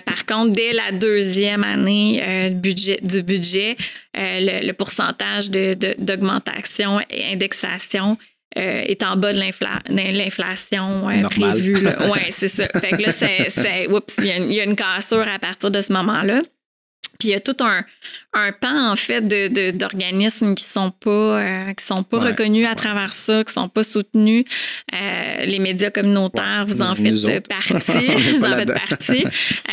Par contre, dès la deuxième année du budget, le pourcentage d'augmentation et indexation est en bas de l'inflation prévue. Oui, c'est ça. Fait que là, il y a une cassure à partir de ce moment-là. Puis il y a tout un pan, en fait, d'organismes qui sont pas reconnus à travers ça, qui sont pas soutenus. Les médias communautaires, vous en faites partie. Vous en faites partie.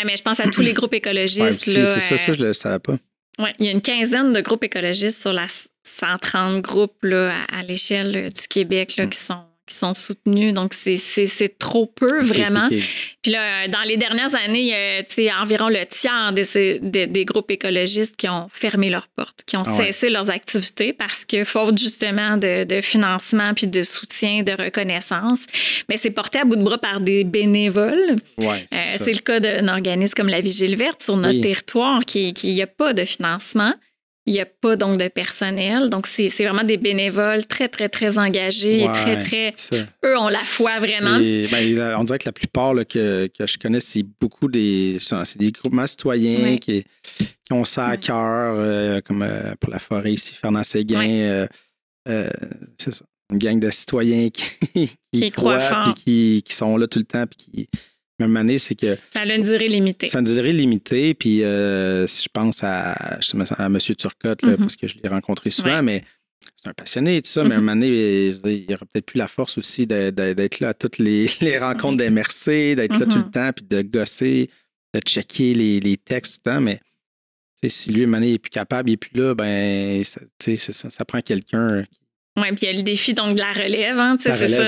Mais je pense à tous les groupes écologistes. Ouais, c'est ça, je le savais pas. Oui, il y a une quinzaine de groupes écologistes sur la 130 groupes là, à l'échelle du Québec là, qui sont soutenus. Donc, c'est trop peu, vraiment. Puis là, dans les dernières années, il y a environ le tiers des groupes écologistes qui ont fermé leurs portes, qui ont cessé leurs activités parce que, faute justement de financement puis de soutien, de reconnaissance, mais c'est porté à bout de bras par des bénévoles. Ouais, c'est le cas d'un organisme comme la Vigile Verte sur notre territoire qui n'y a pas de financement. Il n'y a pas donc de personnel. Donc, c'est vraiment des bénévoles très, très, très engagés et très, très... Eux ont la foi vraiment. On dirait que la plupart là, que je connais, c'est beaucoup des groupements citoyens qui ont ça à cœur, comme pour la forêt ici, Fernand Séguin. C'est ça. Une gang de citoyens qui croient, puis qui sont là tout le temps, puis Mais à un moment donné, c'est que... Ça a une durée limitée. Ça a une durée limitée. Puis si je pense à M. Turcotte, là, parce que je l'ai rencontré souvent, mais c'est un passionné et tout ça. Mais à un moment donné, il n'aurait peut-être plus la force aussi d'être là à toutes les rencontres des MRC, d'être là tout le temps, puis de gosser, de checker les textes tout le temps. Mais si lui, à un moment donné, il n'est plus capable, il n'est plus là, ben ça prend quelqu'un... Oui, puis il y a le défi donc de la relève, hein, c'est ça,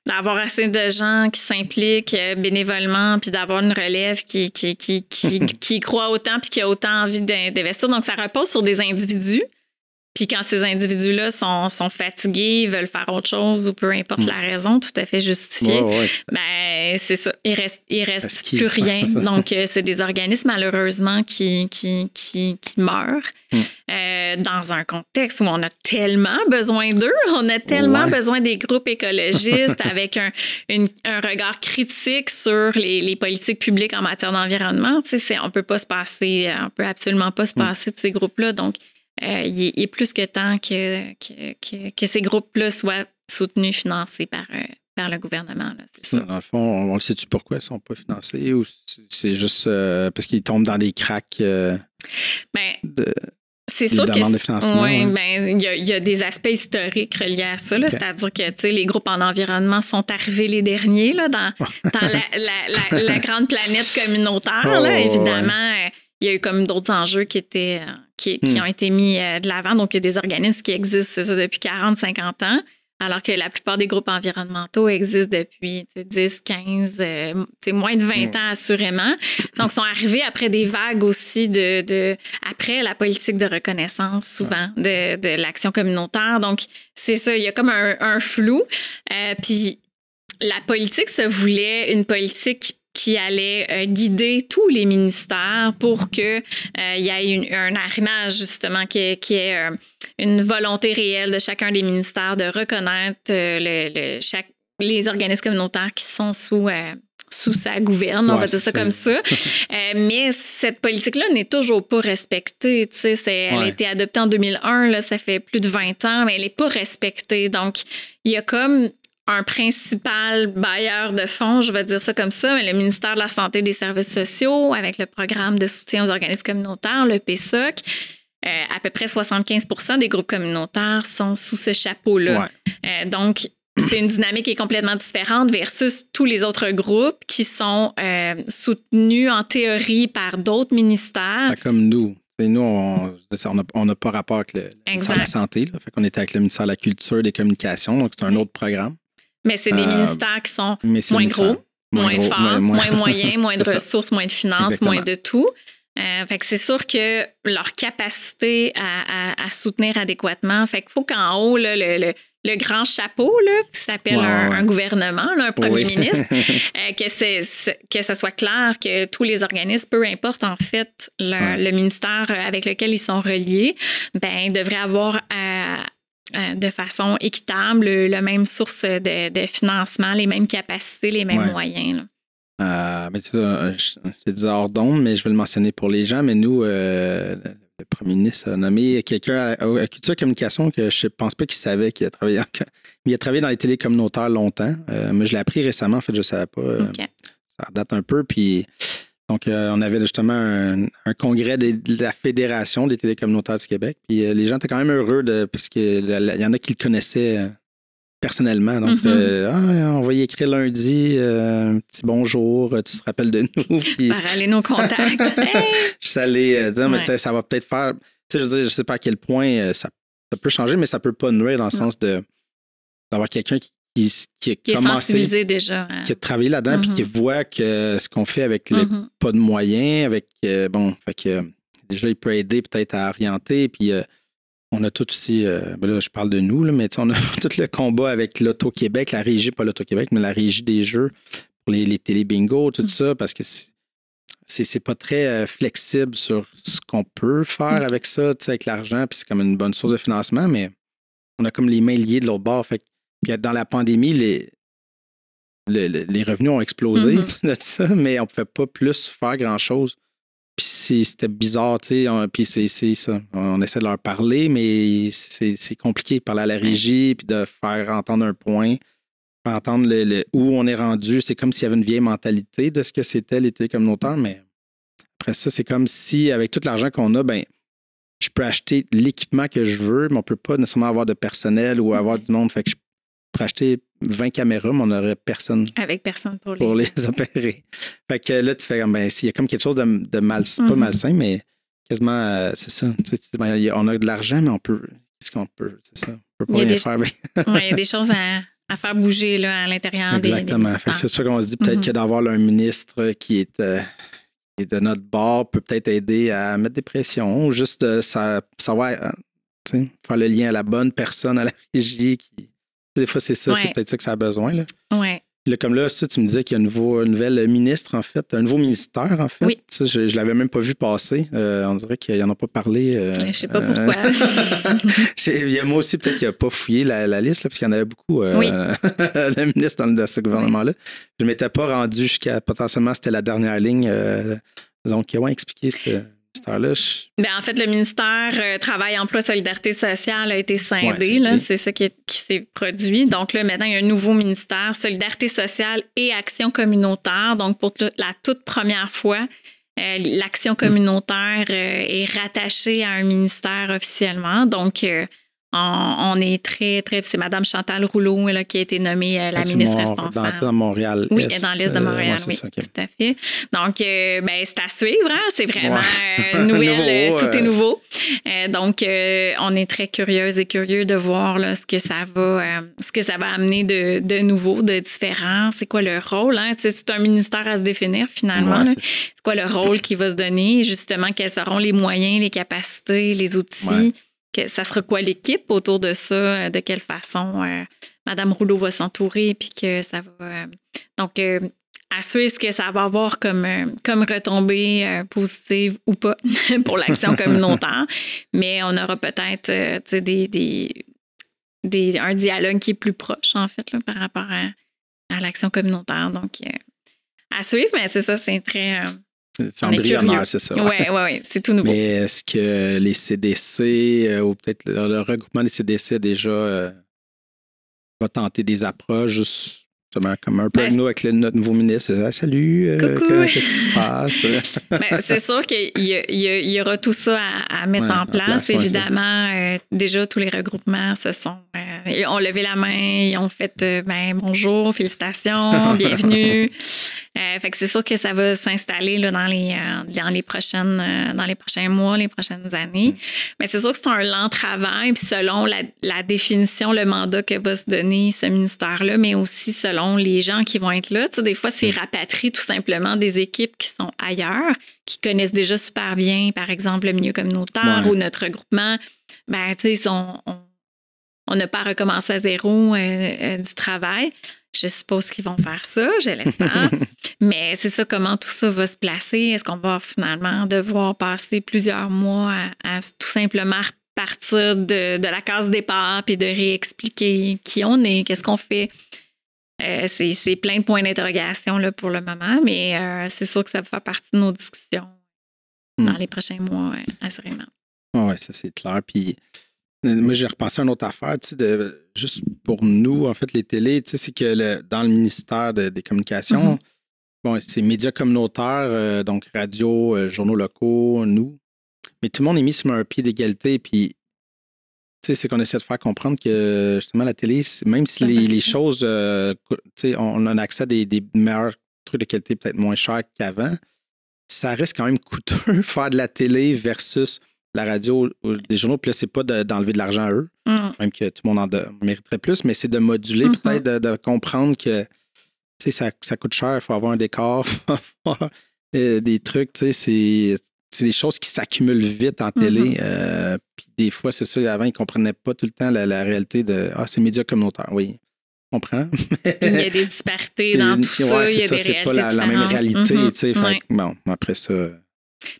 d'avoir assez de gens qui s'impliquent bénévolement, puis d'avoir une relève qui croit autant, puis qui a autant envie d'investir. Donc, ça repose sur des individus. Puis quand ces individus-là sont fatigués, veulent faire autre chose ou peu importe la raison, tout à fait justifiée, ben c'est ça, il reste plus rien. Donc, c'est des organismes, malheureusement, qui meurent dans un contexte où on a tellement besoin d'eux, on a tellement besoin des groupes écologistes avec un regard critique sur les politiques publiques en matière d'environnement. Tu sais, on peut absolument pas se passer de ces groupes-là. Donc, il est plus que temps que ces groupes-là soient soutenus, financés par le gouvernement. Là, c'est ça. Dans le fond, on le sait-tu pourquoi ils ne sont pas financés ou c'est juste parce qu'ils tombent dans des cracks c'est sûr de financement? Il y a des aspects historiques reliés à ça. C'est-à-dire que les groupes en environnement sont arrivés les derniers là, dans la grande planète communautaire. Évidemment, il y a eu comme d'autres enjeux qui ont été mis de l'avant. Donc, il y a des organismes qui existent c'est ça, depuis 40-50 ans, alors que la plupart des groupes environnementaux existent depuis 10, 15, moins de 20 ans assurément. Donc, sont arrivés après des vagues aussi après la politique de reconnaissance, souvent, de l'action communautaire. Donc, c'est ça, il y a comme un flou. Puis, la politique se voulait une politique qui allait guider tous les ministères pour qu'il y ait un arrimage, justement, qui ait une volonté réelle de chacun des ministères de reconnaître les organismes communautaires qui sont sous sa gouverne, on va dire ça comme ça. Mais cette politique-là n'est toujours pas respectée. Elle a été adoptée en 2001, là, ça fait plus de 20 ans, mais elle n'est pas respectée. Donc, il y a comme un principal bailleur de fonds, je vais dire ça comme ça, mais le ministère de la Santé et des Services sociaux, avec le programme de soutien aux organismes communautaires, le PSOC, à peu près 75% des groupes communautaires sont sous ce chapeau-là. Donc, c'est une dynamique qui est complètement différente versus tous les autres groupes qui sont soutenus en théorie par d'autres ministères. Comme nous. Nous, on n'a pas rapport avec le ministère de la Santé. Là. Fait qu'on était avec le ministère de la Culture et des Communications, donc c'est un autre programme. Mais c'est des ministères qui sont moins gros, moins forts, moins moyens, moins de ressources, moins de finances, moins de tout. Fait que c'est sûr que leur capacité à soutenir adéquatement, fait qu'il faut qu'en haut, là, le grand chapeau, là, qui s'appelle un gouvernement, là, un premier ministre, que ce soit clair que tous les organismes, peu importe en fait le ministère avec lequel ils sont reliés, devraient avoir de façon équitable la même source de financement, les mêmes capacités, les mêmes moyens. Là. Mais je te disais hors d'onde, mais je vais le mentionner pour les gens. Mais nous, le premier ministre a nommé quelqu'un à Culture Communication que je ne pense pas qu'il savait qu'il a travaillé. Il a travaillé dans les télés communautaires longtemps. Mais je l'ai appris récemment, en fait, je ne savais pas. Ça date un peu. Puis, donc, on avait justement un congrès de la Fédération des télés communautaires du Québec. Puis les gens étaient quand même heureux parce qu'il y en a qui le connaissaient personnellement. Donc, on va y écrire lundi, un petit bonjour, tu te rappelles de nous. Puis, par aller nos contacts. Je suis allé dire, mais ça va peut-être faire. Tu sais, je veux dire, je sais pas à quel point ça peut changer, mais ça peut pas nuire dans le sens d'avoir quelqu'un qui est sensibilisé déjà. Qui a travaillé là-dedans puis qui voit que ce qu'on fait avec pas de moyens, avec fait que déjà il peut aider peut-être à orienter. Puis on a tout aussi, là je parle de nous, là, mais on a tout le combat avec l'Auto-Québec, la régie, pas l'Auto-Québec, mais la régie des jeux pour les télé-bingo, tout ça, parce que c'est pas très flexible sur ce qu'on peut faire avec ça, avec l'argent, puis c'est comme une bonne source de financement, mais on a comme les mains liées de l'autre bord. Fait puis dans la pandémie, les revenus ont explosé de ça, mais on ne pouvait pas plus faire grand-chose. Puis c'était bizarre, tu sais. Puis c'est ça. On essaie de leur parler, mais c'est compliqué de parler à la régie puis de faire entendre un point. faire entendre où on est rendu. C'est comme s'il y avait une vieille mentalité de ce que c'était les télés communautaires, mais après ça, c'est comme si, avec tout l'argent qu'on a, ben je peux acheter l'équipement que je veux, mais on ne peut pas nécessairement avoir de personnel ou avoir du monde. Fait que je pourrais acheter 20 caméras, mais on n'aurait personne. Avec personne pour les opérer. Fait que là, tu fais comme, il y a comme quelque chose de malsain, pas malsain, mais quasiment, c'est ça. On a de l'argent, mais qu'est-ce qu'on peut? C'est ça. On peut pas rien faire. Il y a des choses à faire bouger là, à l'intérieur. Exactement. Fait que c'est pour ça qu'on se dit peut-être que d'avoir là, un ministre qui est de notre bord peut peut-être aider à mettre des pressions ou juste savoir faire le lien à la bonne personne à la régie. Des fois, c'est ça, c'est peut-être ça que ça a besoin. Là. Ouais. Là, comme là, ça, tu me disais qu'il y a une nouvelle ministre, en fait, un nouveau ministère, en fait. Oui. Ça, je ne l'avais même pas vu passer. On dirait qu'ils n'en ont pas parlé. Je ne sais pas pourquoi. Il y a moi aussi, peut-être qu'il n'a pas fouillé la liste, là, parce qu'il y en avait beaucoup, le ministre dans ce gouvernement-là. Je ne m'étais pas rendu jusqu'à potentiellement, c'était la dernière ligne. Donc, expliquer ce ministère-là. En fait, le ministère Travail, Emploi, Solidarité sociale a été scindé. C'est ça qui s'est produit. Donc là, maintenant, il y a un nouveau ministère, Solidarité sociale et Action communautaire. Donc, pour la toute première fois, l'action communautaire est rattachée à un ministère officiellement. Donc, on est très, très... C'est Mme Chantal Rouleau là, qui a été nommée la ministre responsable. Dans Montréal. Oui, dans l'Est de Montréal, oui, tout à fait. Donc, c'est à suivre. Hein? C'est vraiment nouvelle. Tout est nouveau. Donc, on est très curieuse et curieux de voir là, ce que ça va amener de nouveau, de différent. C'est quoi le rôle? Hein? C'est un ministère à se définir, finalement. C'est quoi le rôle qui va se donner? Justement, quels seront les moyens, les capacités, les outils? Ouais. Ça sera quoi l'équipe autour de ça? De quelle façon Mme Rouleau va s'entourer? Puis que ça va... donc, à suivre ce que ça va avoir comme retombée positive ou pas pour l'action communautaire. Mais on aura peut-être un dialogue qui est plus proche, en fait, là, par rapport à l'action communautaire. Donc, à suivre, mais c'est ça, c'est très... C'est embryonnaire, c'est ça. Oui, c'est tout nouveau. Mais est-ce que les CDC ou peut-être le regroupement des CDC a déjà va tenter des approches juste comme un peu nous avec notre nouveau ministre? Salut, qu'est-ce qui se passe? C'est sûr qu'il y aura tout ça à mettre en place. Évidemment, déjà, tous les regroupements ont levé la main, ils ont fait bonjour, félicitations, bienvenue. Fait que c'est sûr que ça va s'installer là, dans les prochains mois, les prochaines années. Mais c'est sûr que c'est un lent travail, puis selon la définition, le mandat que va se donner ce ministère-là, mais aussi selon les gens qui vont être là. Tu sais, des fois, c'est rapatrier tout simplement des équipes qui sont ailleurs, qui connaissent déjà super bien, par exemple, le milieu communautaire ou notre regroupement. Tu sais, on n'a pas recommencé à zéro du travail. Je suppose qu'ils vont faire ça, je l'espère. Mais c'est ça, comment tout ça va se placer? Est-ce qu'on va finalement devoir passer plusieurs mois à tout simplement repartir de la case départ puis de réexpliquer qui on est, qu'est-ce qu'on fait? C'est plein de points d'interrogation là, pour le moment, mais c'est sûr que ça va faire partie de nos discussions dans les prochains mois, assurément. Oui, ça c'est clair. Puis moi, j'ai repensé à une autre affaire, juste pour nous, en fait, les télés, c'est que dans le ministère des communications, c'est médias communautaires, donc radio, journaux locaux, nous, mais tout le monde est mis sur un pied d'égalité, puis c'est qu'on essaie de faire comprendre que justement la télé, même si les choses, on a accès à des meilleurs trucs de qualité peut-être moins chers qu'avant, ça reste quand même coûteux faire de la télé versus la radio ou des journaux. Puis là, c'est pas d'enlever de l'argent à eux, même que tout le monde en mériterait plus, mais c'est de moduler peut-être, de comprendre que ça coûte cher, il faut avoir un décor, il faut avoir des trucs, c'est des choses qui s'accumulent vite en télé. Puis des fois, c'est ça, avant, ils ne comprenaient pas tout le temps la réalité de « Ah, c'est médias communautaires ». Oui, on comprend. Il y a des disparités dans tout ça, il y a des réalités c'est pas la même réalité, fait que, bon, après ça...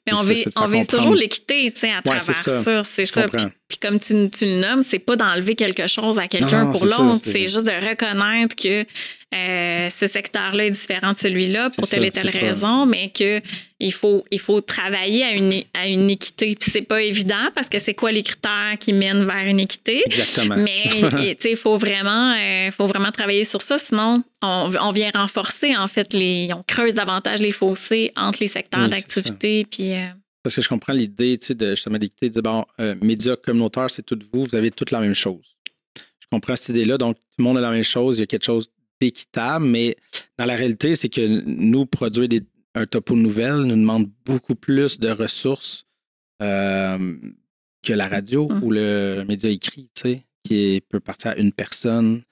Mais on vise toujours l'équité, à travers ça. C'est ça. Puis comme tu le nommes, c'est pas d'enlever quelque chose à quelqu'un pour l'autre. C'est juste de reconnaître que ce secteur-là est différent de celui-là pour telle et telle raison, mais qu'il faut travailler à une équité. Puis c'est pas évident parce que c'est quoi les critères qui mènent vers une équité? Exactement. Mais il faut vraiment travailler sur ça. Sinon, on vient renforcer, en fait, on creuse davantage les fossés entre les secteurs d'activité. Puis... Parce que je comprends l'idée, de justement l'équité, de dire, médias communautaires, c'est tout vous avez toutes la même chose. Je comprends cette idée-là, donc tout le monde a la même chose, il y a quelque chose d'équitable, mais dans la réalité, c'est que nous, produire un topo nouvelle nous demande beaucoup plus de ressources que la radio ou le média écrit, qui peut partir à une personne,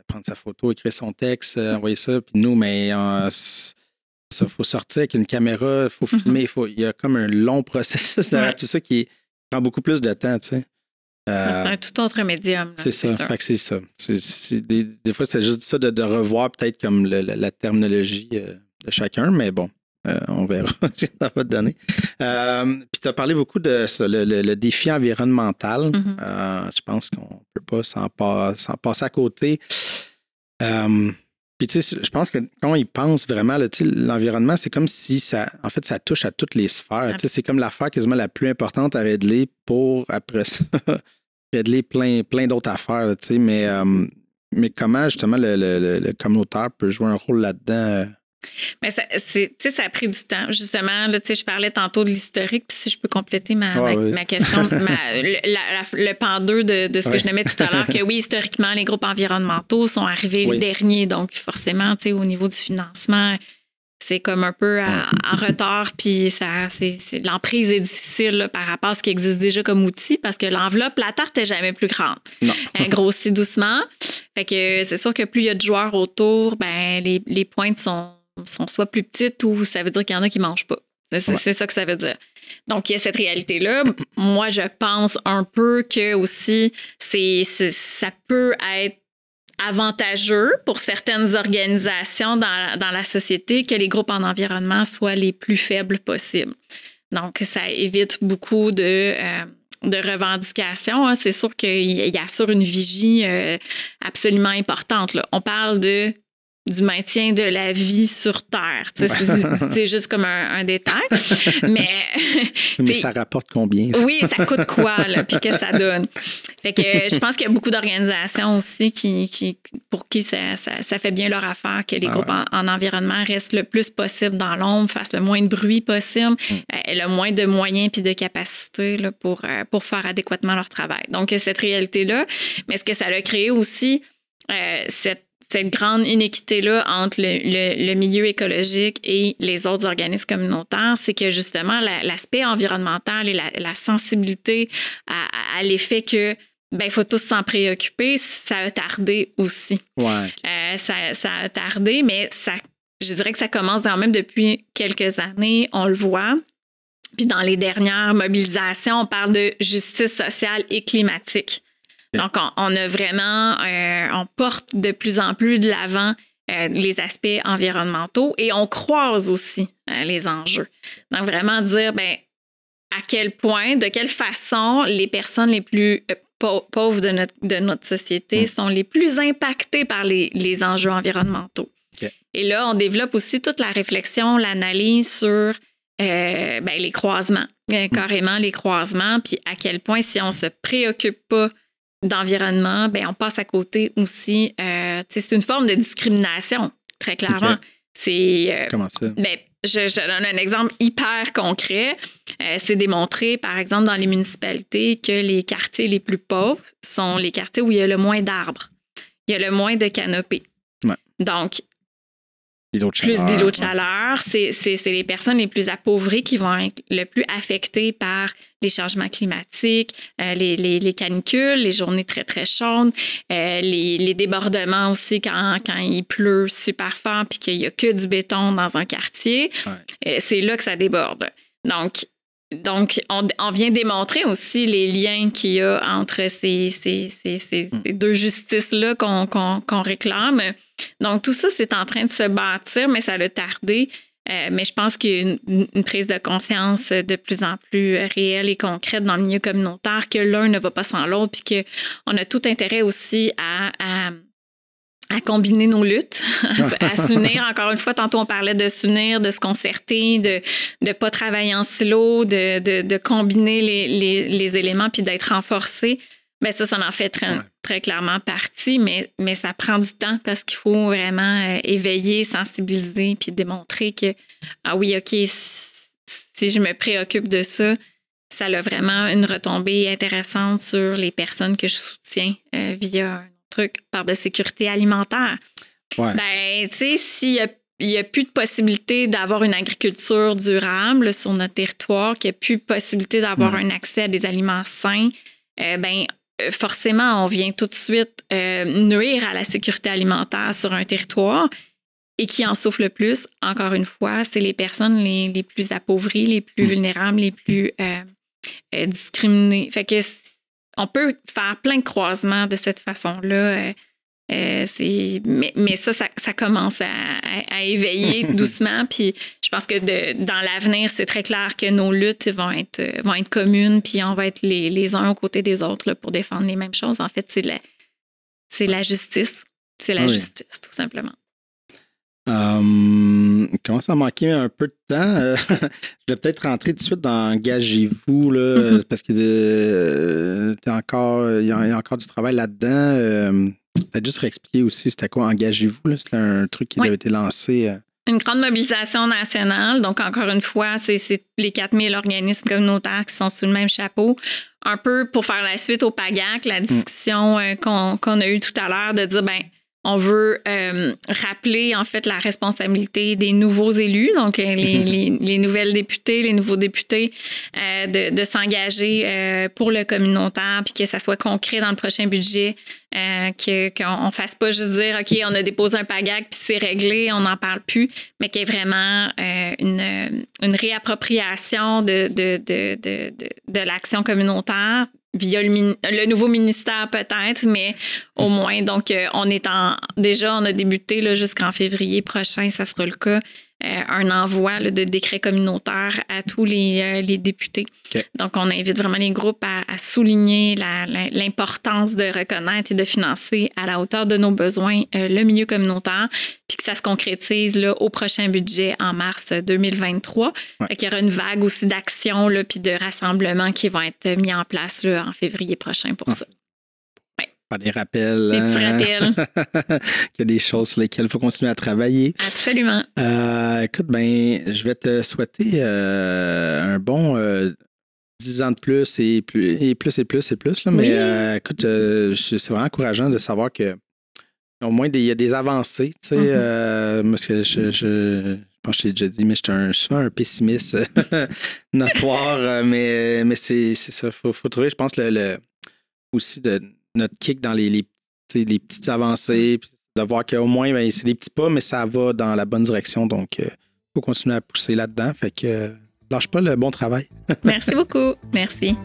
prendre sa photo, écrire son texte, envoyer ça, puis nous, mais... il faut sortir avec une caméra, il faut filmer, il y a comme un long processus derrière tout ça qui prend beaucoup plus de temps, c'est un tout autre médium. Là, c'est ça. Fait que c'est ça. Des fois, c'est juste ça de revoir peut-être comme la terminologie de chacun, mais bon, on verra ce que ça va te donner. Puis tu as parlé beaucoup de ça, le défi environnemental. Je pense qu'on ne peut pas s'en passer à côté. Puis, tu sais, je pense que quand on y pense vraiment, l'environnement, c'est comme si ça touche à toutes les sphères. C'est comme l'affaire quasiment la plus importante à régler pour, après ça, régler plein d'autres affaires. Mais comment, justement, le communautaire peut jouer un rôle là-dedans? Mais ça a pris du temps. Justement, là, je parlais tantôt de l'historique, puis si je peux compléter ma question, le pan 2 de ce que je nommais tout à l'heure, que oui, historiquement, les groupes environnementaux sont arrivés le dernier. Donc, forcément, au niveau du financement, c'est comme un peu en retard, puis l'emprise est difficile là, par rapport à ce qui existe déjà comme outil, parce que la tarte n'est jamais plus grande. Elle grossit doucement. Fait que c'est sûr que plus il y a de joueurs autour, ben les pointes sont soit plus petites ou ça veut dire qu'il y en a qui ne mangent pas. C'est ça que ça veut dire. Donc, il y a cette réalité-là. Moi, je pense un peu que aussi, ça peut être avantageux pour certaines organisations dans la société que les groupes en environnement soient les plus faibles possibles. Donc, ça évite beaucoup de revendications. C'est sûr qu'il assure une vigie absolument importante. Là. On parle du maintien de la vie sur Terre. C'est juste comme un détail. Mais ça rapporte combien? Ça? Oui, ça coûte quoi, là, puis que ça donne. Fait que je pense qu'il y a beaucoup d'organisations aussi pour qui ça fait bien leur affaire, que les groupes en environnement restent le plus possible dans l'ombre, fassent le moins de bruit possible, le moins de moyens puis de capacités là, pour faire adéquatement leur travail. Donc, cette réalité-là, mais ce que ça a créé aussi, cette grande inéquité-là entre le milieu écologique et les autres organismes communautaires, c'est que justement, l'aspect environnemental et la sensibilité à l'effet que il faut tous s'en préoccuper, ça a tardé aussi. Ça a tardé, mais je dirais que ça commence quand même depuis quelques années, on le voit. Puis dans les dernières mobilisations, on parle de justice sociale et climatique. Donc, on a vraiment, on porte de plus en plus de l'avant les aspects environnementaux et on croise aussi les enjeux. Donc, vraiment dire, à quel point, de quelle façon les personnes les plus pauvres de notre société sont les plus impactées par les enjeux environnementaux. Et là, on développe aussi toute la réflexion, l'analyse sur les croisements, carrément les croisements, puis à quel point, si on ne se préoccupe pas d'environnement, on passe à côté aussi. C'est une forme de discrimination, très clairement. Comment ça? Je donne un exemple hyper concret. C'est démontré, par exemple, dans les municipalités que les quartiers les plus pauvres sont les quartiers où il y a le moins d'arbres. Il y a le moins de canopées. Donc, plus d'îlots de chaleur, c'est les personnes les plus appauvries qui vont être le plus affectées par les changements climatiques, les canicules, les journées très, très chaudes, les débordements aussi quand il pleut super fort puis qu'il n'y a que du béton dans un quartier. C'est là que ça déborde. Donc on vient démontrer aussi les liens qu'il y a entre ces deux justices-là qu'on réclame. Donc, tout ça, c'est en train de se bâtir, mais ça a tardé. Mais je pense qu'il y a une prise de conscience de plus en plus réelle et concrète dans le milieu communautaire, que l'un ne va pas sans l'autre, puis qu'on a tout intérêt aussi à combiner nos luttes, à s'unir. Encore une fois, tantôt, on parlait de s'unir, de se concerter, de ne pas travailler en silo, de combiner les éléments puis d'être renforcés. Bien, ça en fait très clairement partie, mais ça prend du temps parce qu'il faut vraiment éveiller, sensibiliser puis démontrer que, ah oui, OK, si je me préoccupe de ça, ça a vraiment une retombée intéressante sur les personnes que je soutiens via un truc par de sécurité alimentaire. Ouais. Ben, tu sais, s'il n'y a plus de possibilité d'avoir une agriculture durable sur notre territoire, qu'il n'y a plus de possibilité d'avoir un accès à des aliments sains, forcément, on vient tout de suite nuire à la sécurité alimentaire sur un territoire. Et qui en souffre le plus, encore une fois, c'est les personnes les plus appauvries, les plus vulnérables, les plus discriminées. Fait que on peut faire plein de croisements de cette façon-là. Mais ça commence à éveiller doucement. Puis je pense que dans l'avenir, c'est très clair que nos luttes vont être communes, puis on va être les uns aux côtés des autres là, pour défendre les mêmes choses. En fait, c'est la justice. C'est la justice, tout simplement. Il commence à manquer un peu de temps. Je vais peut-être rentrer tout de suite dans Engagez-vous, là, parce que il y a encore du travail là-dedans. Peut-être juste réexpliquer aussi c'était quoi Engagez-vous. C'était un truc qui avait été lancé. Une grande mobilisation nationale. Donc, encore une fois, c'est les 4000 organismes communautaires qui sont sous le même chapeau. Un peu pour faire la suite au PAGAC, la discussion qu'on a eue tout à l'heure, de dire, on veut rappeler, en fait, la responsabilité des nouveaux élus, donc les nouvelles députées, les nouveaux députés, de s'engager pour le communautaire, puis que ça soit concret dans le prochain budget, qu'on ne fasse pas juste dire, OK, on a déposé un PAGAC, puis c'est réglé, on n'en parle plus, mais qu'il y ait vraiment une réappropriation de l'action communautaire, via le nouveau ministère peut-être, mais au moins, donc on a débuté là, jusqu'en février prochain, ça sera le cas, un envoi là, de décrets communautaires à tous les députés. Okay. Donc, on invite vraiment les groupes à souligner l'importance de reconnaître et de financer à la hauteur de nos besoins le milieu communautaire, puis que ça se concrétise là, au prochain budget en mars 2023. Ouais. Fait qu'il y aura une vague aussi d'actions puis de rassemblements qui vont être mis en place là, en février prochain pour ça. Faire des rappels. Des petits rappels. Il y a des choses sur lesquelles il faut continuer à travailler. Absolument. Écoute, je vais te souhaiter un bon 10 ans de plus et plus. Là, mais écoute, c'est vraiment encourageant de savoir que au moins, il y a des avancées. Tu sais, moi, je pense que je t'ai déjà dit, mais je suis souvent un pessimiste notoire. Mais c'est ça. Il faut trouver, je pense, aussi notre kick dans les petites avancées, puis de voir qu'au moins, c'est des petits pas, mais ça va dans la bonne direction. Donc, il faut continuer à pousser là-dedans. Fait que lâche pas le bon travail. Merci beaucoup. Merci.